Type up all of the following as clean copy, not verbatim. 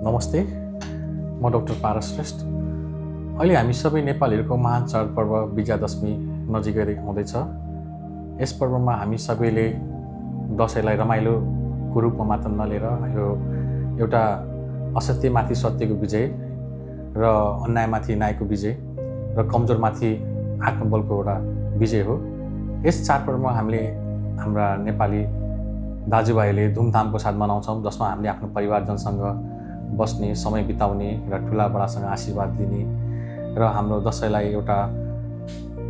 नमस्ते, म डाक्टर पारस श्रेष्ठ। अहिले हामी सबै नेपालीहरूको महान चाडपर्व विजयादशमी नजिकै आउँदैछ। यस पर्वमा हामी सबैले दसैँलाई रमाइलोको रूपमा मात्र नलिएर यो एउटा असत्यमाथि सत्यको विजय र अन्यायमाथि न्यायको विजय र कमजोरमाथि आत्मबलको एउटा विजय हो। यस चाडपर्वमा हामीले हाम्रा नेपाली दाजुभाइले धुमधामको साथ मनाउँछौँ, जसमा हामीले आफ्नो परिवारजनसँग बस्ने, समय बिताउने र ठुला बडासँग आशीर्वाद लिने र हाम्रो दसैँलाई एउटा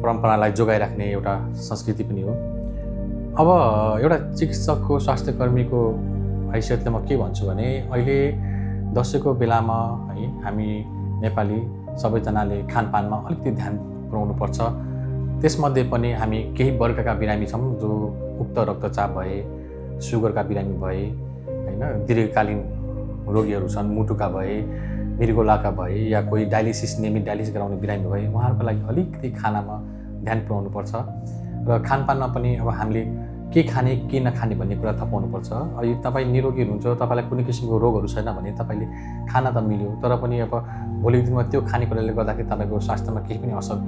परम्परालाई जोगाइराख्ने एउटा संस्कृति पनि हो। अब एउटा चिकित्सकको, स्वास्थ्यकर्मीको हैसियतले म के भन्छु भने अहिले दसैँको बेलामा है हामी नेपाली सबैजनाले खानपानमा अलिकति ध्यान पुर्याउनुपर्छ। त्यसमध्ये पनि हामी केही वर्गका बिरामी छौँ जो उक्त रक्तचाप भए, सुगरका बिरामी भए, होइन दीर्घकालीन रोगीहरू छन्, मुटुका भए, मृगौलाका भए, या कोही डायलिसिस, नियमित डायलिसिस गराउने बिरामी भए, उहाँहरूको लागि अलिकति खानामा ध्यान पुर्याउनुपर्छ र खानपानमा पनि अब हामीले के खाने के नखाने भन्ने कुरा थाहा पाउनुपर्छ। अहिले तपाईँ निरोगी हुनुहुन्छ, तपाईँलाई कुनै किसिमको रोगहरू छैन भने तपाईँले खाना त मिल्यो, तर पनि अब भोलिको दिनमा त्यो खानेकुराले गर्दाखेरि तपाईँको स्वास्थ्यमा केही पनि असर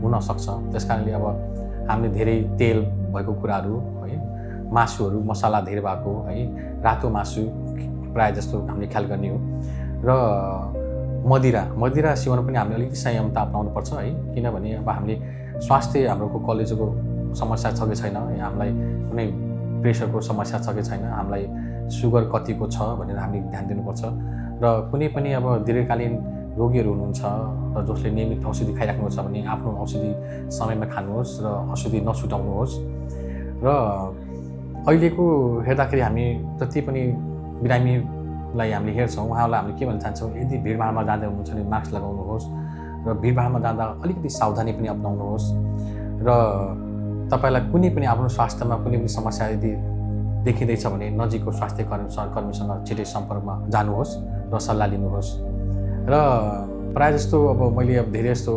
हुनसक्छ। त्यस कारणले अब हामीले धेरै तेल भएको कुराहरू है, मासुहरू मसला धेरै भएको है, रातो मासु प्रायः जस्तो हामीले ख्याल गर्ने हो र मदिरा सेवन पनि हामीले अलिकति संयमता अपनाउनुपर्छ है। किनभने अब हामीले स्वास्थ्य हाम्रो कलेजोको समस्या छ कि छैन, हामीलाई कुनै प्रेसरको समस्या छ कि छैन, हामीलाई सुगर कतिको छ भनेर हामीले ध्यान दिनुपर्छ र कुनै पनि अब दीर्घकालीन रोगीहरू हुनुहुन्छ र जसले नियमित औषधि खाइराख्नु छ भने आफ्नो औषधि समयमा खानुहोस् र औषधि नछुटाउनुहोस्। र अहिलेको हेर्दाखेरि हामी जति पनि बिरामीलाई हामीले हेर्छौँ, उहाँहरूलाई हामीले के भन्न चाहन्छौँ, यदि भिडभाडमा जाँदै हुनुहुन्छ भने मास्क लगाउनुहोस् र भिडभाडमा जाँदा अलिकति सावधानी पनि अपनाउनुहोस् र तपाईँलाई कुनै पनि आफ्नो स्वास्थ्यमा कुनै पनि समस्या यदि देखिँदैछ भने नजिकको स्वास्थ्य कर्मीसँग छिटै सम्पर्कमा जानुहोस् र सल्लाह लिनुहोस्। र प्रायः जस्तो अब मैले अब धेरै जस्तो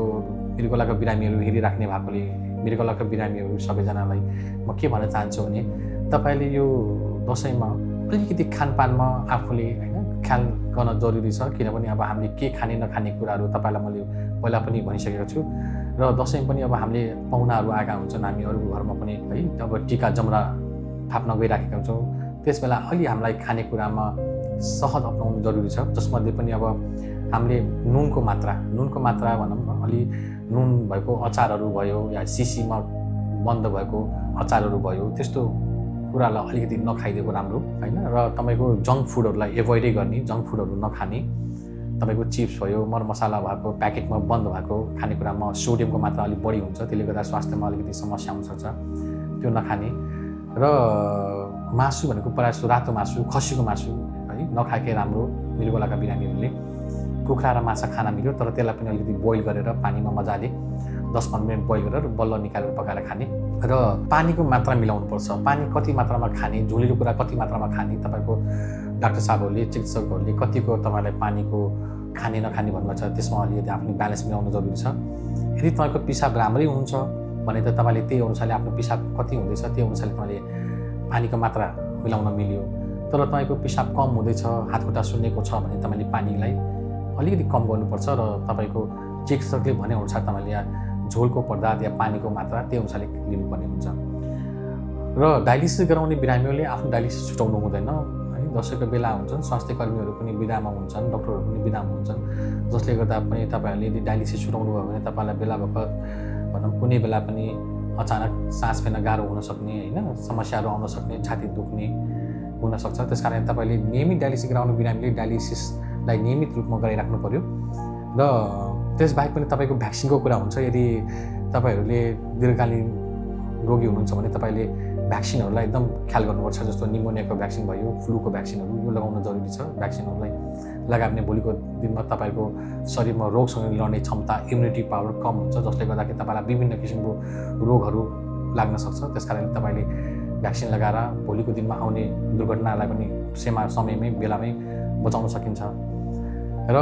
मृगौलाका बिरामीहरू हेरिराख्ने भएकोले मृगौलाका बिरामीहरू सबैजनालाई म के भन्न चाहन्छु भने तपाईँले यो दसैँमा अलिकति खानपानमा आफूले होइन ख्याल गर्न जरुरी छ। किनभने अब हामीले के खाने नखाने कुराहरू तपाईँलाई मैले पहिला पनि भनिसकेको छु र दसैँ पनि अब हामीले पाहुनाहरू आएका हुन्छन्, हामी अरूको घरमा पनि है अब टिका जमरा थाप्न गइराखेका हुन्छौँ। त्यसबेला अलि हामीलाई खानेकुरामा सहज अपनाउनु जरुरी छ, जसमध्ये पनि अब हामीले नुनको मात्रा भनौँ न, अलि नुन भएको अचारहरू भयो या सिसीमा बन्द भएको अचारहरू भयो, त्यस्तो कुरालाई अलिकति नखाइदिएको राम्रो होइन। र तपाईँको जङ्क फुडहरूलाई एभोइडै गर्ने, जङ्क फुडहरू नखाने। तपाईँको चिप्स भयो, मरमसाला भएको, प्याकेटमा बन्द भएको खानेकुरामा सोडियमको मात्रा अलिक बढी हुन्छ, त्यसले गर्दा स्वास्थ्यमा अलिकति समस्या हुनसक्छ, त्यो नखाने। र मासु भनेको प्रायः जस्तो रातो मासु, खसीको मासु है नखाएकै राम्रो। मृगौलाका बिरामीहरूले कुखुरा र माछा खाना मिल्यो, तर त्यसलाई पनि अलिकति बोइल गरेर पानीमा मजाले 10-15 मिनट बोइल गरेर बल्ल निकालेर पकाएर खाने। र पानीको मात्रा मिलाउनुपर्छ, पानी कति मात्रामा खाने, झोलिलो कुरा कति मात्रामा खाने, तपाईँको डाक्टर साहबहरूले, चिकित्सकहरूले कतिको तपाईँलाई पानीको खाने नखाने भन्नुभएको छ, त्यसमा अलिकति आफ्नो ब्यालेन्स मिलाउनु जरुरी छ। यदि तपाईँको पिसाब राम्रै हुन्छ भने त तपाईँले त्यही अनुसारले आफ्नो पिसाब कति हुँदैछ त्यो अनुसारले तपाईँले पानीको मात्रा मिलाउन मिल्यो। तर तपाईँको पिसाब कम हुँदैछ, हातखुट्टा सुन्नेको छ भने तपाईँले पानीलाई अलिकति कम गर्नुपर्छ र तपाईँको चिकित्सकले भनेअनुसार तपाईँले झोलको पदार्थ या पानीको मात्रा त्यो अनुसारले लिनुपर्ने हुन्छ। र डायलिसिस गराउने बिरामीहरूले आफ्नो डायलिसिस छुटाउनु हुँदैन है। दसैँको बेला हुन्छन्, स्वास्थ्य कर्मीहरू पनि बिदामा हुन्छन्, डक्टरहरू पनि बिदामा हुन्छन्, जसले गर्दा पनि तपाईँहरूले यदि डायलिसिस छुटाउनु भयो भने तपाईँलाई बेला बखत भनौँ कुनै बेला पनि अचानक सास फेर्न गाह्रो हुन सक्ने होइन, समस्याहरू आउन सक्ने, छाती दुख्ने हुनसक्छ। त्यस कारण तपाईँले नियमित डायलिसिस गराउने बिरामीले डायलिसिसलाई नियमित रूपमा गराइराख्नु पर्यो। र त्यसबाहेक पनि तपाईँको भ्याक्सिनको कुरा हुन्छ। यदि तपाईँहरूले दीर्घकालीन रोगी हुनुहुन्छ भने तपाईँले भ्याक्सिनहरूलाई एकदम ख्याल गर्नुपर्छ, जस्तो निमोनियाको भ्याक्सिन भयो, फ्लूको भ्याक्सिनहरू, यो लगाउन जरुरी छ। भ्याक्सिनहरूलाई लगायो भने भोलिको दिनमा तपाईँको शरीरमा रोगसँग लड्ने क्षमता, इम्युनिटी पावर कम हुन्छ, जसले गर्दाखेरि तपाईँलाई विभिन्न किसिमको रोगहरू लाग्न सक्छ। त्यस कारणले तपाईँले भ्याक्सिन लगाएर भोलिको दिनमा आउने दुर्घटनालाई पनि समयमै बेलामै बचाउन सकिन्छ। र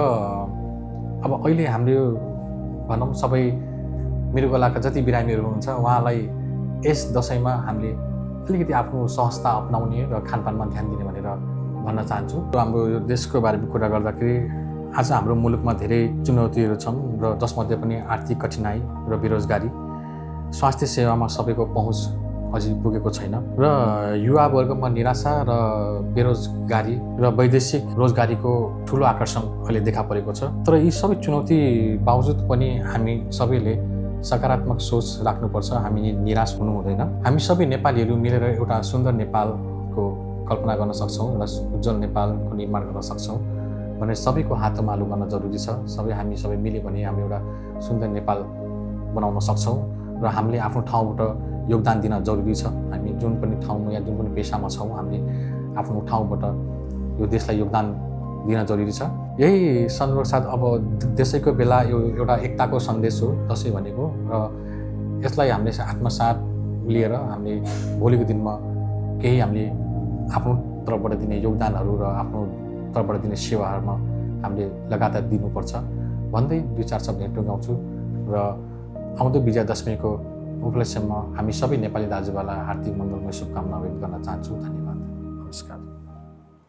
अब अहिले हाम्रो भनौँ सबै मृगौलाका जति बिरामीहरू हुनुहुन्छ उहाँलाई यस दसैँमा हामीले अलिकति आफ्नो सहजता अपनाउने र खानपानमा ध्यान दिने भनेर भन्न चाहन्छु। हाम्रो यो देशको बारेमा कुरा गर्दाखेरि आज हाम्रो मुलुकमा धेरै चुनौतीहरू छन् र जसमध्ये पनि आर्थिक कठिनाइ र बेरोजगारी, स्वास्थ्य सेवामा सबैको पहुँच अझै पुगेको छैन र युवावर्गमा निराशा र बेरोजगारी र वैदेशिक रोजगारीको ठुलो आकर्षण अहिले देखा परेको छ। तर यी सबै चुनौती बावजुद पनि हामी सबैले सकारात्मक सोच राख्नुपर्छ, हामी निराश हुनु हुँदैन। हामी सबै नेपालीहरू मिलेर एउटा सुन्दर नेपालको कल्पना गर्न सक्छौँ र उज्जवल नेपालको निर्माण गर्न सक्छौँ भने सबैको हात तालु गर्न जरुरी छ। हामी सबै मिल्यो भने हामी एउटा सुन्दर नेपाल बनाउन सक्छौँ र हामीले आफ्नो ठाउँबाट योगदान दिन जरुरी छ। हामी जुन पनि ठाउँमा या जुन पनि पेसामा छौँ, हामीले आफ्नो ठाउँबाट यो देशलाई योगदान दिन जरुरी छ। यही सन्दर्भ साथ अब त्यसैको बेला यो एउटा एकताको सन्देश हो दसैँ भनेको र यसलाई हामीले आत्मसात लिएर हामीले भोलिको दिनमा केही हामीले आफ्नो तर्फबाट दिने योगदानहरू र आफ्नो तर्फबाट दिने सेवाहरूमा हामीले लगातार दिनुपर्छ भन्दै 2-4 शब्द टुङ्गाउँछु र आउँदो विजयादशमीको उपलक्ष्यमा हामी सबै नेपाली दाजुभाइलाई हार्दिक मङ्गलमय शुभकामना व्यक्त गर्न चाहन्छु। धन्यवाद, नमस्कार।